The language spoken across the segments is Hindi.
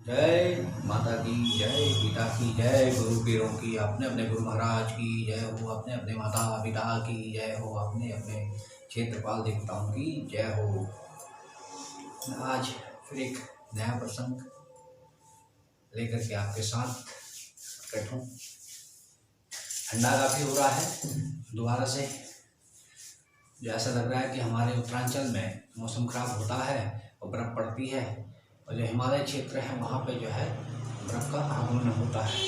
जय माता की जय, पिता की जय, गुरु पीरों की, अपने अपने गुरु महाराज की जय हो, अपने अपने माता पिता की जय हो, अपने अपने क्षेत्रपाल देवताओं की जय हो। आज फिर एक नया प्रसंग लेकर के आपके साथ प्रकट हूँ। ठंडा काफ़ी हो रहा है दोबारा से, जो ऐसा लग रहा है कि हमारे उत्तरांचल में मौसम खराब होता है और बर्फ़ पड़ती है, और जो हिमालय क्षेत्र है वहाँ पे जो है बर्फ़ का आगमन होता है।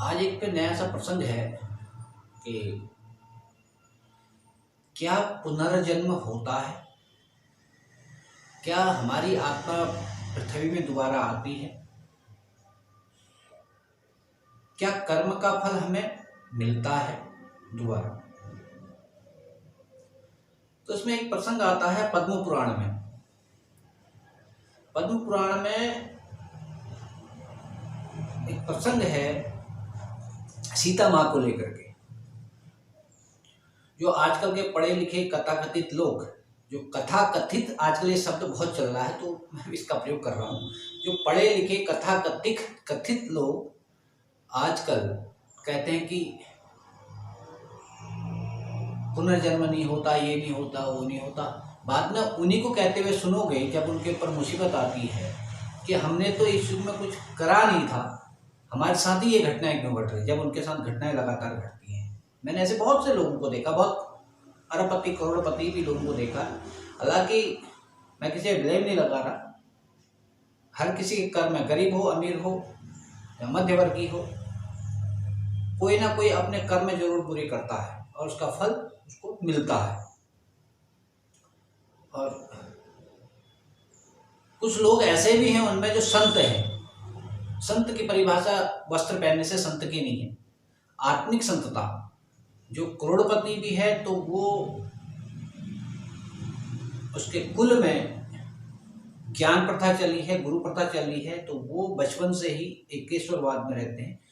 आज एक पे नया सा प्रसंग है कि क्या पुनर्जन्म होता है, क्या हमारी आत्मा पृथ्वी में दोबारा आती है, क्या कर्म का फल हमें मिलता है दोबारा। तो इसमें एक प्रसंग आता है पद्म पुराण में। पद्म पुराण में एक प्रसंग है सीता माँ को लेकर के। जो आजकल के पढ़े लिखे कथाकथित लोग, जो कथा कथित आजकल ये शब्द बहुत चल रहा है तो मैं भी इसका प्रयोग कर रहा हूँ। जो पढ़े लिखे कथा कथित लोग आजकल कहते हैं कि पुनर्जन्म नहीं होता, ये नहीं होता, वो नहीं होता। बाद में उन्हीं को कहते हुए सुनोगे जब उनके ऊपर मुसीबत आती है कि हमने तो इस युग में कुछ करा नहीं था, हमारे साथ ही ये घटनाएं क्यों घट रही। जब उनके साथ घटनाएं लगातार घटती हैं, मैंने ऐसे बहुत से लोगों को देखा, बहुत अरबपति करोड़पति भी लोगों को देखा। हालांकि मैं किसी पे ब्लेम नहीं लगा रहा, हर किसी के कर्म में, गरीब हो अमीर हो या मध्यवर्गीय हो, कोई ना कोई अपने कर्म में जरूर बुरी करता है और उसका फल उसको मिलता है। और कुछ लोग ऐसे भी हैं उनमें जो संत हैं। संत की परिभाषा वस्त्र पहनने से संत की नहीं है, आत्मिक संतता। जो करोड़पति भी है तो वो उसके कुल में ज्ञान प्रथा चली है, गुरु प्रथा चली है, तो वो बचपन से ही एकेश्वरवाद में रहते हैं।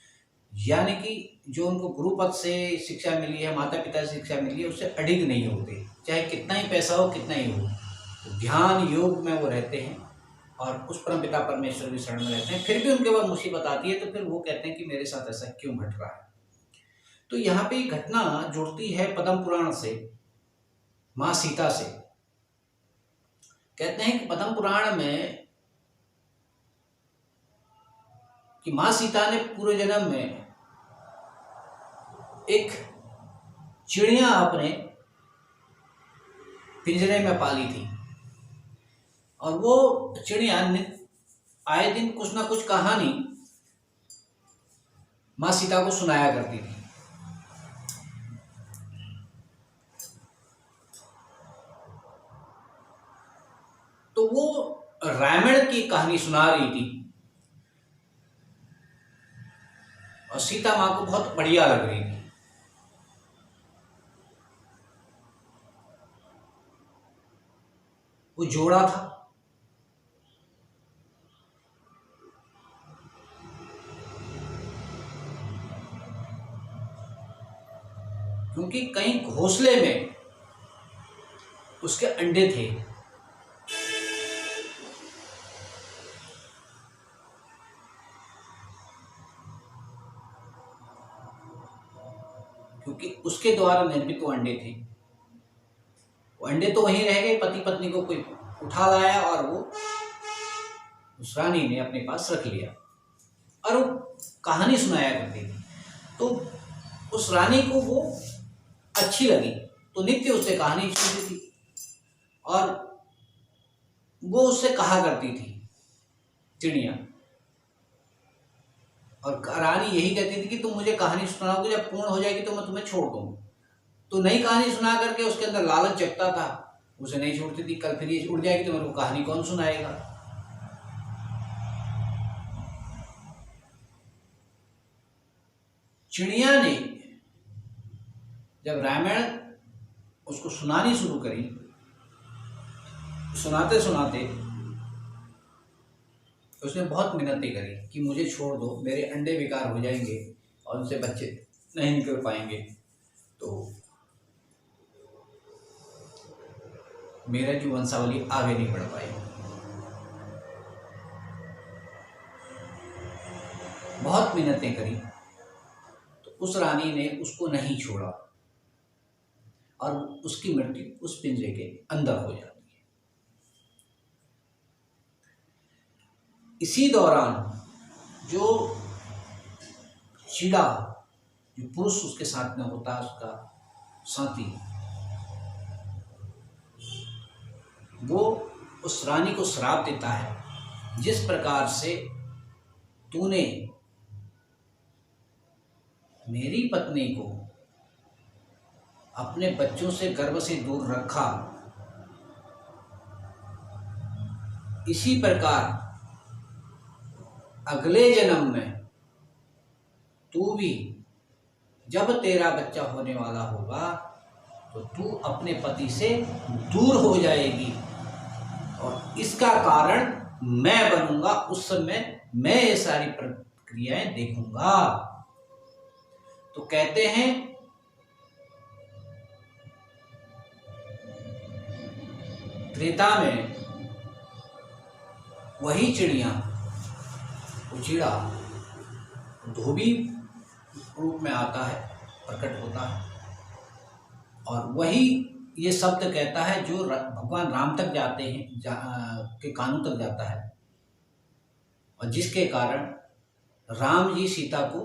यानी कि जो उनको गुरु पद से शिक्षा मिली है, माता पिता से शिक्षा मिली है, उससे अडिग नहीं होते, चाहे कितना ही पैसा हो कितना ही हो। तो ध्यान योग में वो रहते हैं और उस परम पिता परमेश्वर की शरण में रहते हैं। फिर भी उनके बाद मुसीबत आती है तो फिर वो कहते हैं कि मेरे साथ ऐसा क्यों घट रहा है। तो यहाँ पे घटना जुड़ती है पद्म पुराण से, माँ सीता से। कहते हैं कि पद्म पुराण में कि माँ सीता ने पूर्व जन्म में एक चिड़िया अपने पिंजरे में पाली थी, और वो चिड़िया आए दिन कुछ ना कुछ कहानी माँ सीता को सुनाया करती थी। तो वो रामायण की कहानी सुना रही थी और सीता माँ को बहुत बढ़िया लग रही थी। वो जोड़ा था, क्योंकि कहीं घोंसले में उसके अंडे थे। क्योंकि उसके द्वारा निर्मित वो अंडे थे, वो अंडे तो वहीं रह गए, पति पत्नी को कोई उठा लाया और वो उस रानी ने अपने पास रख लिया और वो कहानी सुनाया करती थी। तो उस रानी को वो अच्छी लगी तो नित्य उससे कहानी सुनती थी और वो उससे कहा करती थी चिड़िया। और रानी यही कहती थी कि तुम मुझे कहानी सुनाओगे, जब पूर्ण हो जाएगी तो मैं तुम्हें छोड़ दूंगी। तो नई कहानी सुना करके उसके अंदर लालच जगता था, उसे नहीं छोड़ती थी। कल फिर ये उड़ जाएगी तो मेरे को कहानी कौन सुनाएगा। चिड़िया ने जब रामायण उसको सुनानी शुरू करी, सुनाते सुनाते उसने बहुत मिन्नतें करी कि मुझे छोड़ दो, मेरे अंडे बेकार हो जाएंगे और उनसे बच्चे नहीं निकल पाएंगे, तो मेरा जो वंशावली आगे नहीं बढ़ पाएगी। बहुत मिन्नतें करी तो उस रानी ने उसको नहीं छोड़ा और उसकी मृत्यु उस पिंजरे के अंदर हो जाती है। इसी दौरान जो चीड़ा, जो पुरुष उसके साथ में होता है, उसका साथी, वो उस रानी को श्राप देता है, जिस प्रकार से तूने मेरी पत्नी को अपने बच्चों से गर्भ से दूर रखा, इसी प्रकार अगले जन्म में तू भी जब तेरा बच्चा होने वाला होगा तो तू अपने पति से दूर हो जाएगी और इसका कारण मैं बनूंगा। उस समय मैं ये सारी प्रक्रियाएं देखूंगा। तो कहते हैं त्रेता में वही चिड़िया, चीड़ा धोबी रूप में आता है, प्रकट होता है और वही ये शब्द कहता है जो भगवान राम तक जाते हैं, के कानों तक जाता है और जिसके कारण राम जी सीता को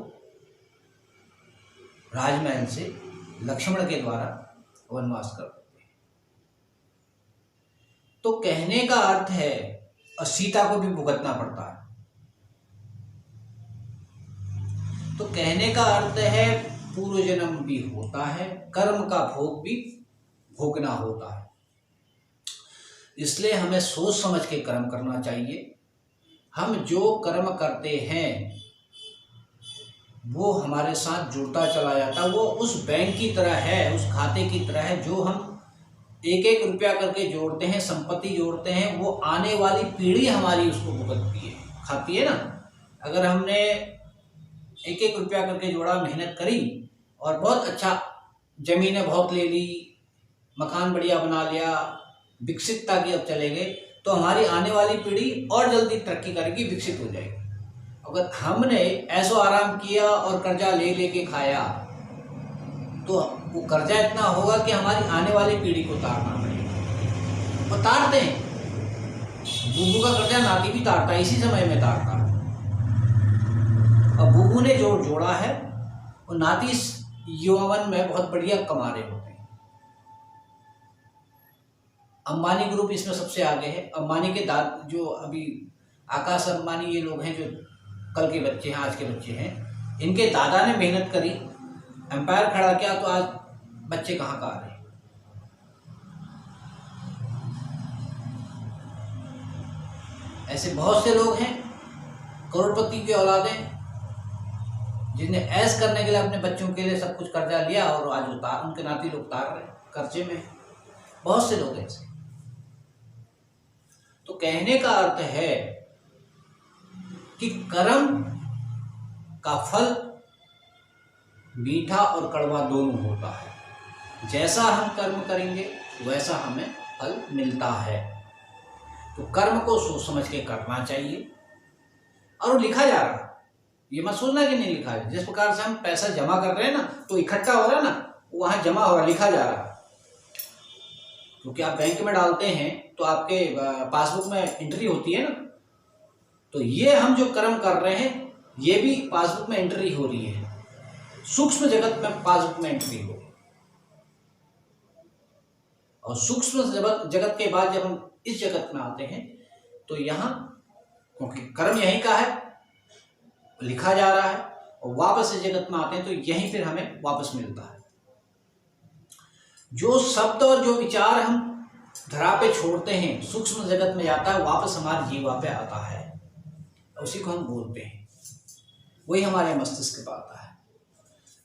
राजमहल से लक्ष्मण के द्वारा वनवास कर देते हैं। तो कहने का अर्थ है, और सीता को भी भुगतना पड़ता है, तो कहने का अर्थ है पूर्व जन्म भी होता है, कर्म का भोग भी भोगना होता है। इसलिए हमें सोच समझ के कर्म करना चाहिए। हम जो कर्म करते हैं वो हमारे साथ जुड़ता चला जाता है। वो उस बैंक की तरह है, उस खाते की तरह है, जो हम एक एक रुपया करके जोड़ते हैं, संपत्ति जोड़ते हैं, वो आने वाली पीढ़ी हमारी उसको भुगतती है, खाती है ना। अगर हमने एक एक रुपया करके जोड़ा, मेहनत करी और बहुत अच्छा जमीनें बहुत ले ली, मकान बढ़िया बना लिया, विकसितता की अब चले गए, तो हमारी आने वाली पीढ़ी और जल्दी तरक्की करेगी, विकसित हो जाएगी। अगर हमने ऐसो आराम किया और कर्जा ले लेके खाया तो वो कर्जा इतना होगा कि हमारी आने वाली पीढ़ी को तारना पड़ेगा। वो तारते हैं, बुबू का कर्जा नाती भी तारता है, इसी समय में तारता है। और बुबू ने जो जोड़ा है वो नाती यौवन में बहुत बढ़िया कमा रहे होते हैं। अंबानी ग्रुप इसमें सबसे आगे है। अंबानी के जो अभी आकाश अंबानी ये लोग हैं जो कल के बच्चे हैं, आज के बच्चे हैं, इनके दादा ने मेहनत करी, एम्पायर खड़ा किया, तो आज बच्चे कहाँ का आ रहे हैं। ऐसे बहुत से लोग हैं करोड़पति की औलादें जिन्हें ऐश करने के लिए अपने बच्चों के लिए सब कुछ कर्जा लिया और आज उनके नाती लोग उतार रहे हैं, कर्जे में। बहुत से लोग ऐसे। तो कहने का अर्थ है कि कर्म का फल मीठा और कड़वा दोनों होता है। जैसा हम कर्म करेंगे वैसा हमें फल मिलता है। तो कर्म को सोच समझ के करना चाहिए। और वो लिखा जा रहा है, ये मत सोचना कि नहीं लिखा है। जिस प्रकार से हम पैसा जमा कर रहे हैं ना, तो इकट्ठा हो रहा है ना, वहां जमा हो रहा, लिखा जा रहा है। क्योंकि आप बैंक में डालते हैं तो आपके पासबुक में एंट्री होती है ना, तो ये हम जो कर्म कर रहे हैं ये भी पासबुक में एंट्री हो रही है। सूक्ष्म जगत में पासबुक में एंट्री हो, और सूक्ष्म जगत के बाद जब हम इस जगत में आते हैं तो यहाँ, क्योंकि कर्म यहीं का है, लिखा जा रहा है, और वापस इस जगत में आते हैं तो यहीं फिर हमें वापस मिलता है। जो शब्द और जो विचार हम धरा पे छोड़ते हैं, सूक्ष्म जगत में जाता है, वापस हमारे जीवा पे आता है, उसी को हम बोलते हैं, वही हमारे मस्तिष्क पे आता है।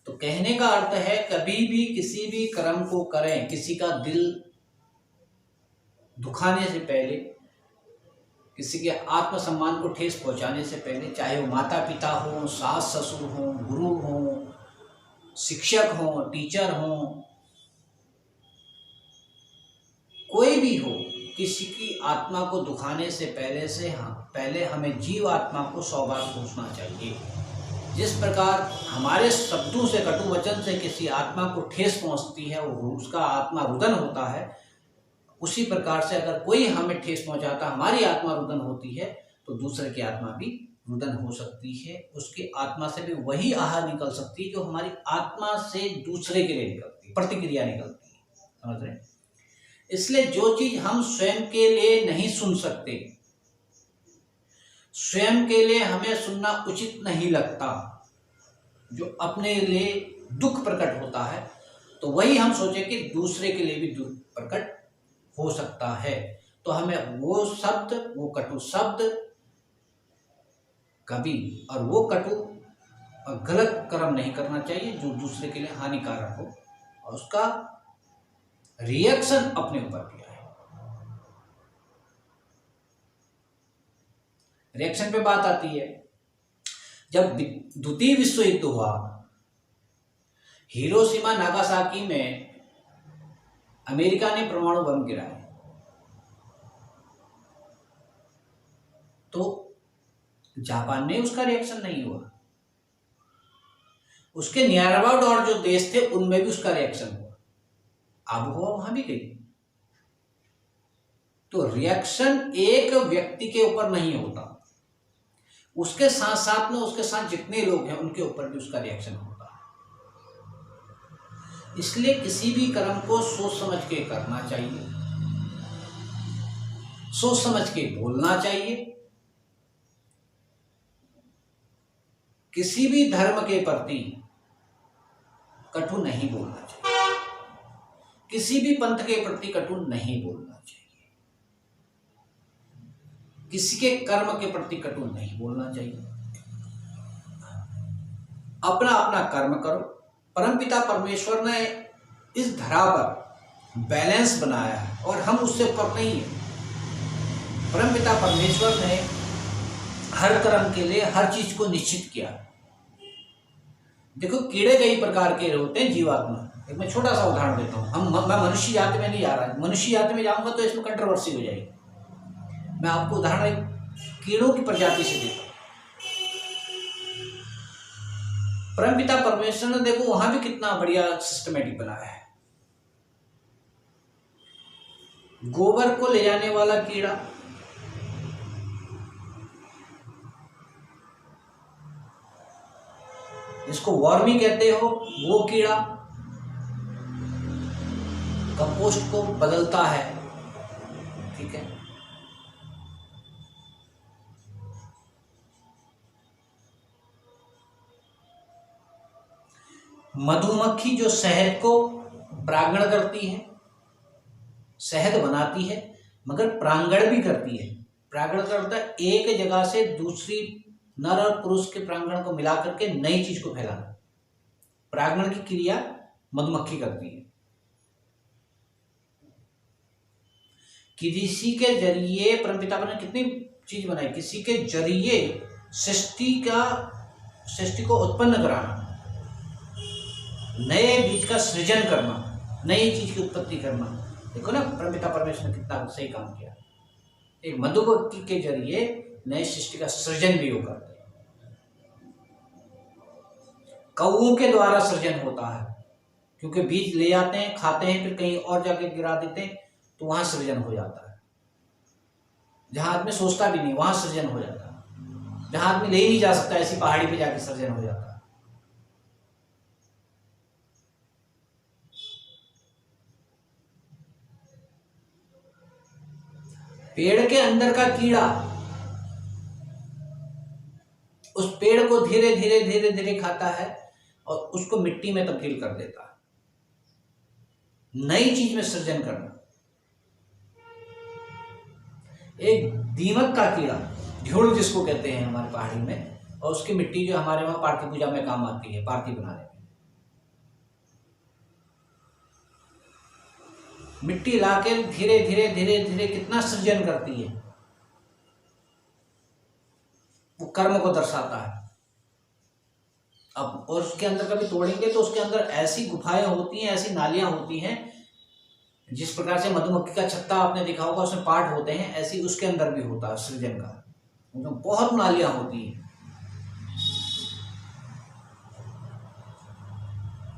तो कहने का अर्थ है, कभी भी किसी भी कर्म को करें, किसी का दिल दुखाने से पहले, किसी के आत्मसम्मान को ठेस पहुंचाने से पहले, चाहे वो माता पिता हो, सास ससुर हो, गुरु हो, शिक्षक हो, टीचर हो, कोई भी हो, किसी की आत्मा को दुखाने से पहले हमें जीव आत्मा को 100 बार सोचना चाहिए। जिस प्रकार हमारे शब्दों से, कटु वचन से किसी आत्मा को ठेस पहुंचती है, वो उसका आत्मा रुदन होता है, उसी प्रकार से अगर कोई हमें ठेस पहुंचाता, हमारी आत्मा रुदन होती है, तो दूसरे की आत्मा भी रुदन हो सकती है। उसकी आत्मा से भी वही आहार निकल सकती है जो हमारी आत्मा से दूसरे के लिए निकलती है, प्रतिक्रिया निकलती है। समझ रहे? इसलिए जो चीज हम स्वयं के लिए नहीं सुन सकते, स्वयं के लिए हमें सुनना उचित नहीं लगता, जो अपने लिए दुख प्रकट होता है, तो वही हम सोचे कि दूसरे के लिए भी दुख प्रकट हो सकता है, तो हमें वो शब्द, वो कटु शब्द कभी और वो कटु और गलत कर्म नहीं करना चाहिए जो दूसरे के लिए हानिकारक हो, और उसका रिएक्शन अपने ऊपर भी आए। रिएक्शन पे बात आती है, जब द्वितीय विश्व युद्ध हुआ, हिरोशिमा नागासाकी में अमेरिका ने परमाणु बम गिराए, तो जापान ने उसका रिएक्शन नहीं हुआ। उसके नियर अबाउट और जो देश थे उनमें भी उसका रिएक्शन हुआ, आबोहवा वहां भी गई। तो रिएक्शन एक व्यक्ति के ऊपर नहीं होता, उसके साथ साथ में उसके साथ जितने लोग हैं उनके ऊपर भी उसका रिएक्शन होता है। इसलिए किसी भी कर्म को सोच समझ के करना चाहिए, सोच समझ के बोलना चाहिए। किसी भी धर्म के प्रति कटु नहीं बोलना चाहिए, किसी भी पंथ के प्रति कटु नहीं बोलना चाहिए, किसी के कर्म के प्रति कटु नहीं बोलना चाहिए। अपना अपना कर्म करो। परमपिता परमेश्वर ने इस धरा पर बैलेंस बनाया है और हम उससे ऊपर नहीं है। परमपिता परमेश्वर ने हर कर्म के लिए हर चीज को निश्चित किया। देखो, कीड़े कई प्रकार के होते हैं, जीवात्मा। एक मैं छोटा सा उदाहरण देता हूँ। मैं मनुष्य जाति में नहीं जा रहा, मनुष्य जाति में जाऊंगा तो इसमें कंट्रोवर्सी हो जाएगी। मैं आपको उदाहरण एक कीड़ों की प्रजाति से देता हूँ। परमपिता परमेश्वर ने देखो वहां भी कितना बढ़िया सिस्टमेटिक बनाया है। गोबर को ले जाने वाला कीड़ा, इसको वर्मी कहते हो, वो कीड़ा कंपोस्ट को बदलता है। ठीक है, मधुमक्खी जो शहद को परागण करती है, शहद बनाती है, मगर परागण भी करती है। परागण करता है एक जगह से दूसरी नर और पुरुष के परागण को मिला करके नई चीज को फैलाना। परागण की क्रिया मधुमक्खी करती है। किसी के जरिए परमपिता ने कितनी चीज बनाई, किसी के जरिए सृष्टि को उत्पन्न कराना, नए बीज का सृजन करना, नई चीज की उत्पत्ति करना। देखो ना, परमपिता परमेश्वर ने कितना सही काम किया। एक मधुमक्खी के जरिए नए सृष्टि का सृजन भी होगा। कौओं के द्वारा सृजन होता है, क्योंकि बीज ले जाते हैं, खाते हैं, फिर कहीं और जाके गिरा देते हैं, तो वहां सृजन हो जाता है। जहां आदमी सोचता भी नहीं वहां सृजन हो जाता है। जहां आदमी ले ही नहीं जा सकता ऐसी पहाड़ी पे जाके सृजन हो जाता है। पेड़ के अंदर का कीड़ा उस पेड़ को धीरे धीरे धीरे धीरे खाता है और उसको मिट्टी में तब्दील कर देता है। नई चीज में सृजन करना। एक दीमक का कीड़ा, घ्योड़ जिसको कहते हैं हमारे पहाड़ी में, और उसकी मिट्टी जो हमारे वहां पार्थी पूजा में काम आती है, पार्थी बनाने में। मिट्टी लाके धीरे धीरे धीरे धीरे कितना सृजन करती है, वो कर्म को दर्शाता है। अब और उसके अंदर कभी तोड़ेंगे तो उसके अंदर ऐसी गुफाएं होती हैं, ऐसी नालियां होती हैं, जिस प्रकार से मधुमक्खी का छत्ता आपने देखा होगा, उसमें पार्ट होते हैं, ऐसी उसके अंदर भी होता है सृजन का। तो बहुत नालियां होती हैं।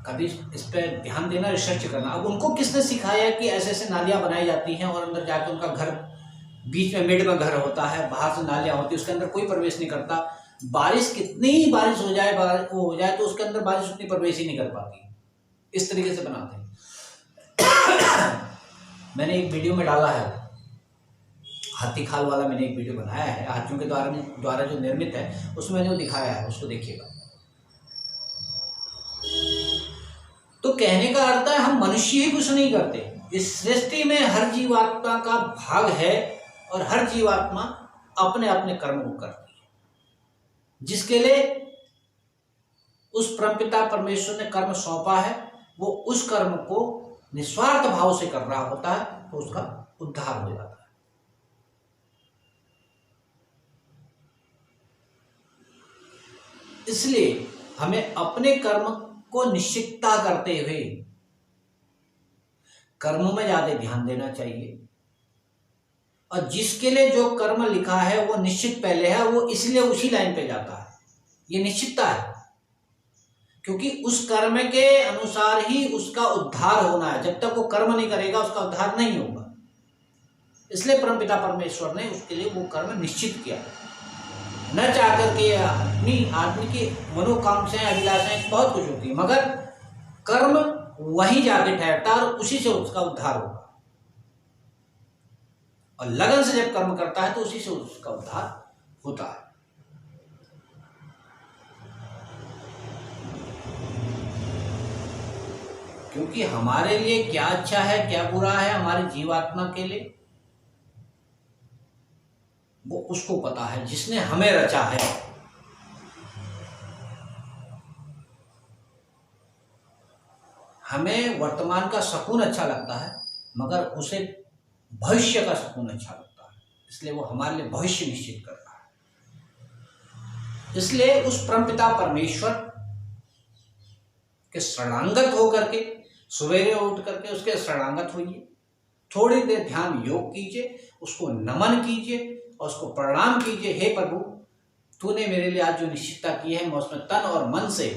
कभी इस पर ध्यान देना, रिसर्च करना। अब उनको किसने सिखाया कि ऐसे ऐसे नालियाँ बनाई जाती हैं और अंदर जाकर उनका घर, बीच में मिड में घर होता है, बाहर से नालियाँ होती है, उसके अंदर कोई प्रवेश नहीं करता। बारिश कितनी ही बारिश हो जाए, वो हो जाए, तो उसके अंदर बारिश उतनी प्रवेश ही नहीं कर पाती। इस तरीके से बनाते हैं। मैंने एक वीडियो में डाला है, हाथी खाल वाला मैंने एक वीडियो बनाया है, हाथियों के द्वारा जो निर्मित है, उसमें मैंने वो दिखाया है, उसको देखिएगा। तो कहने का अर्थ है हम मनुष्य ही कुछ नहीं करते, इस सृष्टि में हर जीवात्मा का भाग है और हर जीवात्मा अपने अपने कर्म को करती है, जिसके लिए उस परमपिता परमेश्वर ने कर्म सौंपा है, वो उस कर्म को निस्वार्थ भाव से कर रहा होता है, तो उसका उद्धार हो जाता है। इसलिए हमें अपने कर्म को निश्चितता करते हुए कर्मों में ज्यादा ध्यान देना चाहिए, और जिसके लिए जो कर्म लिखा है वो निश्चित पहले है, वो इसलिए उसी लाइन पे जाता है, ये निश्चितता है, क्योंकि उस कर्म के अनुसार ही उसका उद्धार होना है। जब तक वो कर्म नहीं करेगा उसका उद्धार नहीं होगा। इसलिए परमपिता परमेश्वर ने उसके लिए वो कर्म निश्चित किया, न चाह करके। आदमी की मनोकांक्षाएं, अभिलाषाएं बहुत कुछ होती है, मगर कर्म वहीं जाके ठहरता है और उसी से उसका उद्धार होगा। और लगन से जब कर्म करता है तो उसी से उसका उद्धार होता है। क्योंकि हमारे लिए क्या अच्छा है क्या बुरा है, हमारे जीवात्मा के लिए वो उसको पता है, जिसने हमें रचा है। हमें वर्तमान का सुकून अच्छा लगता है, मगर उसे भविष्य का सुकून अच्छा लगता है, इसलिए वो हमारे लिए भविष्य निश्चित कर रहा है। इसलिए उस परमपिता परमेश्वर के शरणागत होकर के सवेरे उठ करके उसके शरणागत होइए, थोड़ी देर ध्यान योग कीजिए, उसको नमन कीजिए और उसको प्रणाम कीजिए। हे प्रभु, तूने मेरे लिए आज जो निश्चितता की है, मैं उसमें तन और मन से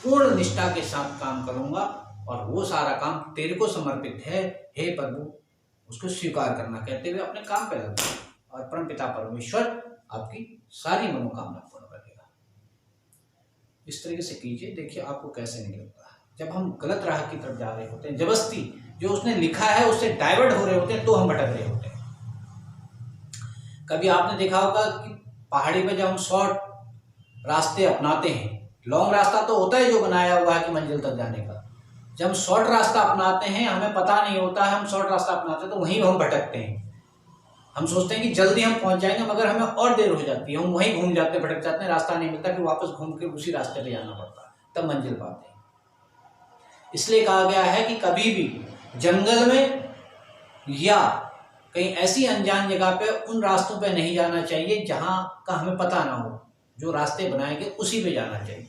पूर्ण निष्ठा के साथ काम करूंगा और वो सारा काम तेरे को समर्पित है। हे प्रभु, उसको स्वीकार करना, कहते हुए अपने काम पे लगना, और परमपिता परमेश्वर आपकी सारी मनोकामना पूर्ण करेगा। इस तरीके से कीजिए, देखिए आपको कैसे नहीं लगता है। जब हम गलत राह की तरफ जा रहे होते हैं, जबरदस्ती जो उसने लिखा है उससे डाइवर्ट हो रहे होते हैं, तो हम भटक रहे होते हैं। कभी आपने देखा होगा कि पहाड़ी पे जब हम शॉर्ट रास्ते अपनाते हैं, लॉन्ग रास्ता तो होता है जो बनाया हुआ है कि मंजिल तक जाने का, जब हम शॉर्ट रास्ता अपनाते हैं हमें पता नहीं होता है हम शॉर्ट रास्ता अपनाते हैं, तो वहीं हम भटकते हैं। हम सोचते हैं कि जल्दी हम पहुंच जाएंगे, मगर हमें और देर हो जाती है, हम वहीं घूम जाते हैं, भटक जाते हैं, रास्ता नहीं मिलता, फिर वापस घूम के उसी रास्ते पे जाना पड़ता है, तब मंजिल पाते हैं। इसलिए कहा गया है कि कभी भी जंगल में या कहीं ऐसी अनजान जगह पे उन रास्तों पे नहीं जाना चाहिए जहाँ का हमें पता ना हो। जो रास्ते बनाएंगे उसी पे जाना चाहिए।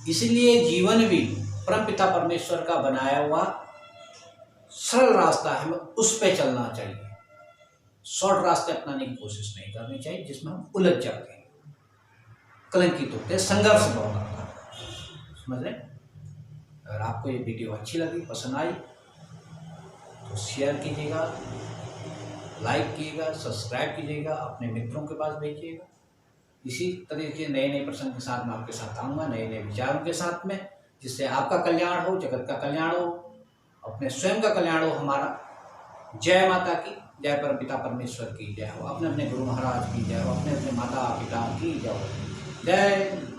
इसलिए जीवन भी परमपिता परमेश्वर का बनाया हुआ सरल रास्ता है, हमें उस पे चलना चाहिए। शॉर्ट रास्ते अपनाने की कोशिश नहीं करनी चाहिए, जिसमें हम उलझ जाते हैं, कलंकित होते हैं, संघर्ष बहुत आता है। समझ रहे? अगर आपको ये वीडियो अच्छी लगी, पसंद आई, तो शेयर कीजिएगा, लाइक कीजिएगा, सब्सक्राइब कीजिएगा, अपने मित्रों के पास भेजिएगा। इसी तरह के नए नए प्रसंग के साथ मैं आपके साथ आऊँगा, नए नए विचारों के साथ में, जिससे आपका कल्याण हो, जगत का कल्याण हो, अपने स्वयं का कल्याण हो हमारा। जय माता की जय, परमपिता परमेश्वर की जय हो, अपने अपने गुरु महाराज की जय हो, अपने अपने माता पिता की जय हो। जय